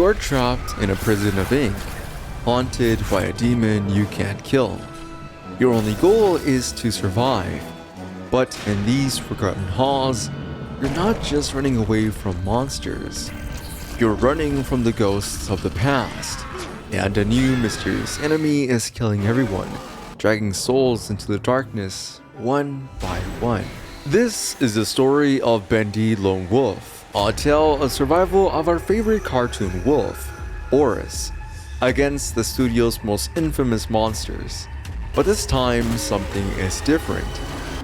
You're trapped in a prison of ink, haunted by a demon you can't kill. Your only goal is to survive. But in these forgotten halls, you're not just running away from monsters. You're running from the ghosts of the past, and a new mysterious enemy is killing everyone, dragging souls into the darkness one by one. This is the story of Bendy Lone Wolf, a tale of survival of our favorite cartoon wolf, Boris, against the studio's most infamous monsters. But this time, something is different.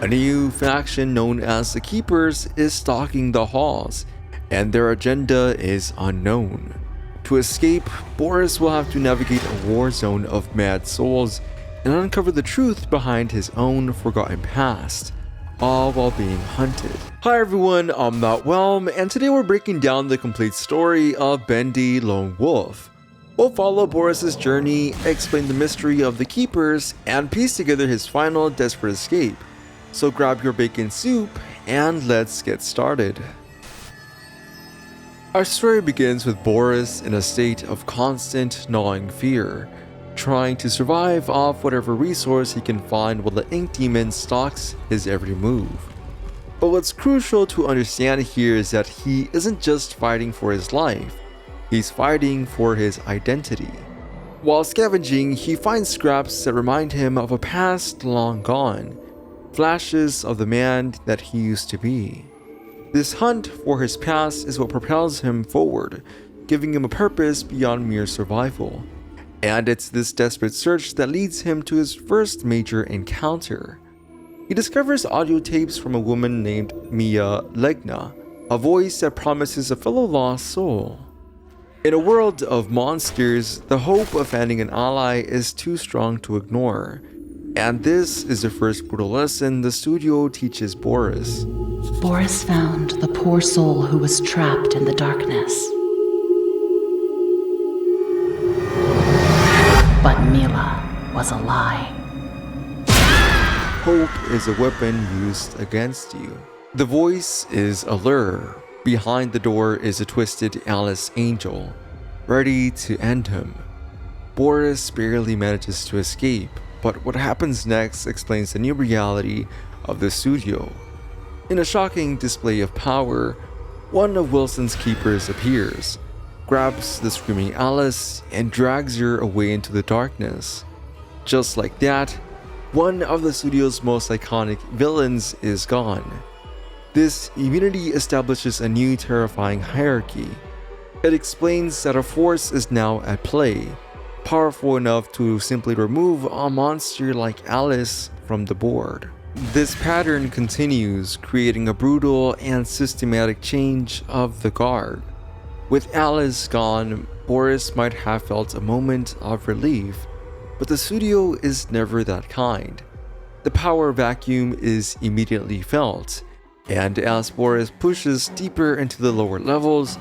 A new faction known as the Keepers is stalking the halls, and their agenda is unknown. To escape, Boris will have to navigate a war zone of mad souls and uncover the truth behind his own forgotten past, all while being hunted. Hi everyone, I'm NotWalm, and today we're breaking down the complete story of Bendy Lone Wolf. We'll follow Boris's journey, explain the mystery of the Keepers, and piece together his final desperate escape. So grab your bacon soup, and let's get started. Our story begins with Boris in a state of constant gnawing fear, trying to survive off whatever resource he can find while the ink demon stalks his every move. But what's crucial to understand here is that he isn't just fighting for his life, he's fighting for his identity. While scavenging, he finds scraps that remind him of a past long gone, flashes of the man that he used to be. This hunt for his past is what propels him forward, giving him a purpose beyond mere survival. And it's this desperate search that leads him to his first major encounter. He discovers audio tapes from a woman named Mia Legna, a voice that promises a fellow lost soul. In a world of monsters, the hope of finding an ally is too strong to ignore. And this is the first brutal lesson the studio teaches Boris. Boris found the poor soul who was trapped in the darkness. But Mila was a lie. Hope is a weapon used against you. The voice is a lure. Behind the door is a twisted Alice angel, ready to end him. Boris barely manages to escape, but what happens next explains the new reality of the studio. In a shocking display of power, one of Wilson's keepers appears, grabs the screaming Alice, and drags her away into the darkness. Just like that, one of the studio's most iconic villains is gone. This immunity establishes a new terrifying hierarchy. It explains that a force is now at play, powerful enough to simply remove a monster like Alice from the board. This pattern continues, creating a brutal and systematic change of the guard. With Alice gone, Boris might have felt a moment of relief, but the studio is never that kind. The power vacuum is immediately felt, and as Boris pushes deeper into the lower levels,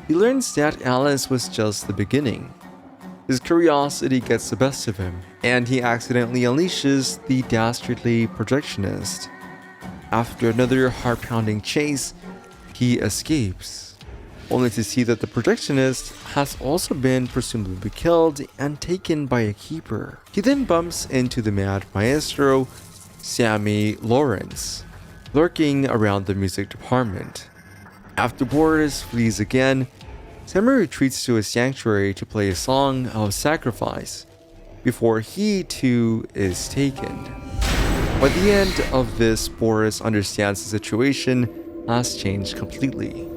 he learns that Alice was just the beginning. His curiosity gets the best of him, and he accidentally unleashes the dastardly projectionist. After another heart-pounding chase, he escapes, only to see that the projectionist has also been presumably killed and taken by a keeper. He then bumps into the mad maestro, Sammy Lawrence, lurking around the music department. After Boris flees again, Sammy retreats to a sanctuary to play a song of sacrifice, before he too is taken. By the end of this, Boris understands the situation has changed completely.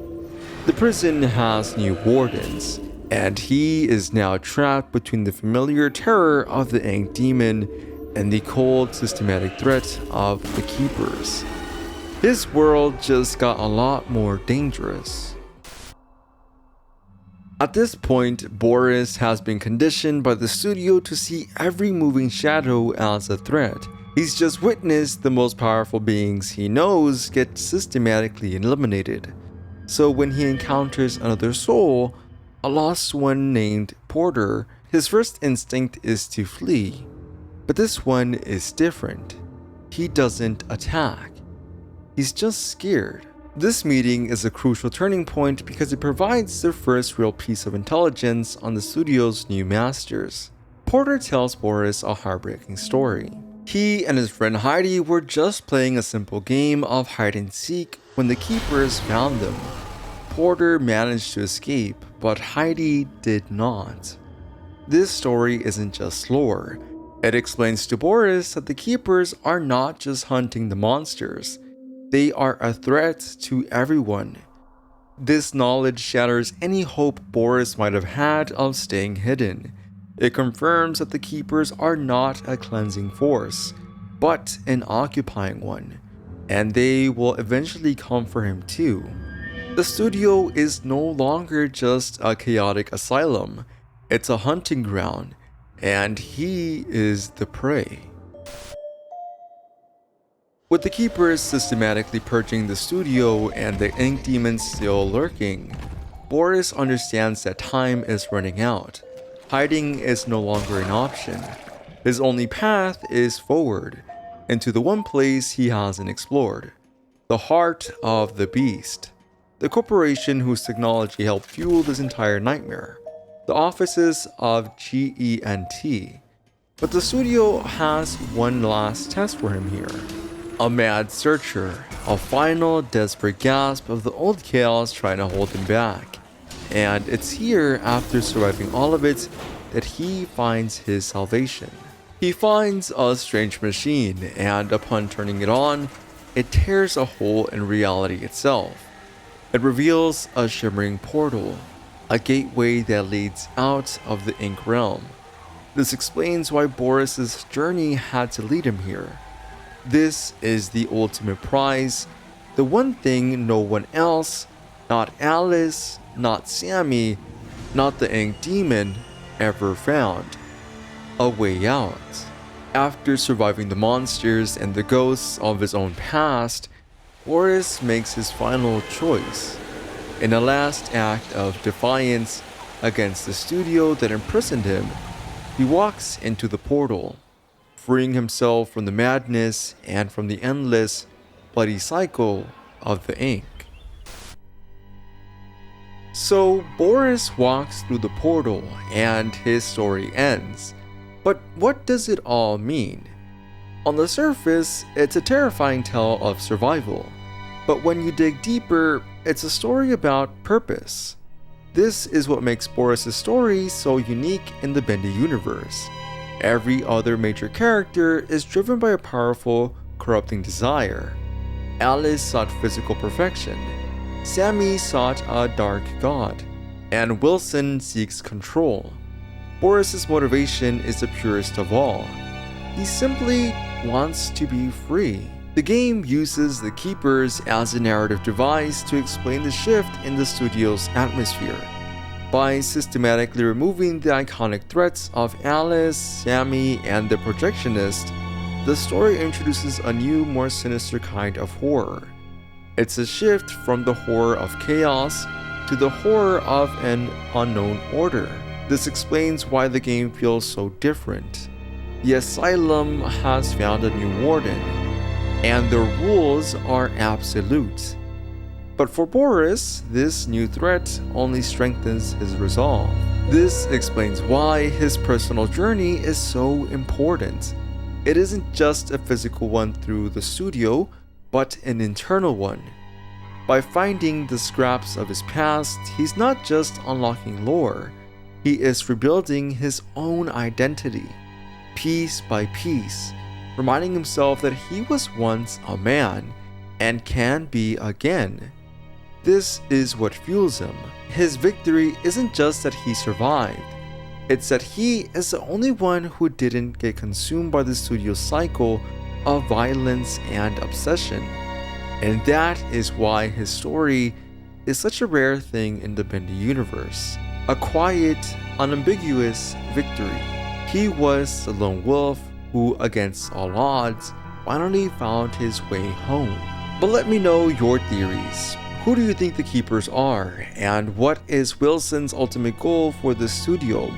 The prison has new wardens, and he is now trapped between the familiar terror of the ink demon and the cold, systematic threat of the Keepers. His world just got a lot more dangerous. At this point, Boris has been conditioned by the studio to see every moving shadow as a threat. He's just witnessed the most powerful beings he knows get systematically eliminated. So when he encounters another soul, a lost one named Porter, his first instinct is to flee. But this one is different. He doesn't attack. He's just scared. This meeting is a crucial turning point because it provides the first real piece of intelligence on the studio's new masters. Porter tells Boris a heartbreaking story. He and his friend Heidi were just playing a simple game of hide and seek when the keepers found them. Porter managed to escape, but Heidi did not. This story isn't just lore. It explains to Boris that the keepers are not just hunting the monsters. They are a threat to everyone. This knowledge shatters any hope Boris might have had of staying hidden. It confirms that the keepers are not a cleansing force, but an occupying one, and they will eventually come for him too. The studio is no longer just a chaotic asylum, it's a hunting ground, and he is the prey. With the keepers systematically purging the studio and the ink demons still lurking, Boris understands that time is running out. Hiding is no longer an option. His only path is forward, into the one place he hasn't explored, the heart of the beast, the corporation whose technology helped fuel this entire nightmare, the offices of GENT. But the studio has one last test for him here. A mad searcher, a final desperate gasp of the old chaos trying to hold him back. And it's here, after surviving all of it, that he finds his salvation. He finds a strange machine, and upon turning it on, it tears a hole in reality itself. It reveals a shimmering portal, a gateway that leads out of the ink realm. This explains why Boris's journey had to lead him here. This is the ultimate prize, the one thing no one else, not Alice, not Sammy, not the ink demon, ever found. A way out. After surviving the monsters and the ghosts of his own past, Boris makes his final choice. In a last act of defiance against the studio that imprisoned him, he walks into the portal, freeing himself from the madness and from the endless, bloody cycle of the ink. So Boris walks through the portal and his story ends. But what does it all mean? On the surface, it's a terrifying tale of survival. But when you dig deeper, it's a story about purpose. This is what makes Boris' story so unique in the Bendy universe. Every other major character is driven by a powerful, corrupting desire. Alice sought physical perfection. Sammy sought a dark god. And Wilson seeks control. Boris' motivation is the purest of all. He simply wants to be free. The game uses the Keepers as a narrative device to explain the shift in the studio's atmosphere. By systematically removing the iconic threats of Alice, Sammy, and the Projectionist, the story introduces a new, more sinister kind of horror. It's a shift from the horror of chaos to the horror of an unknown order. This explains why the game feels so different. The asylum has found a new warden, and the rules are absolute. But for Boris, this new threat only strengthens his resolve. This explains why his personal journey is so important. It isn't just a physical one through the studio, but an internal one. By finding the scraps of his past, he's not just unlocking lore, he is rebuilding his own identity, piece by piece, reminding himself that he was once a man and can be again. This is what fuels him. His victory isn't just that he survived, it's that he is the only one who didn't get consumed by the studio's cycle of violence and obsession. And that is why his story is such a rare thing in the Bendy universe. A quiet, unambiguous victory. He was the lone wolf who, against all odds, finally found his way home. But let me know your theories. Who do you think the Keepers are? And what is Wilson's ultimate goal for the studio?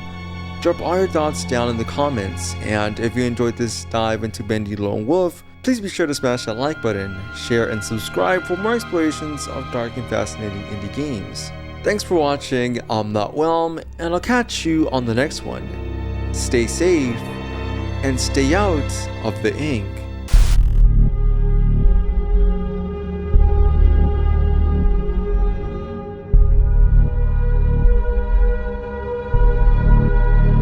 Drop all your thoughts down in the comments, and if you enjoyed this dive into Bendy Lone Wolf, Please be sure to smash that like button, share, and subscribe for more explorations of dark and fascinating indie games. Thanks for watching, I'm NotWalm, and I'll catch you on the next one. Stay safe, and stay out of the ink.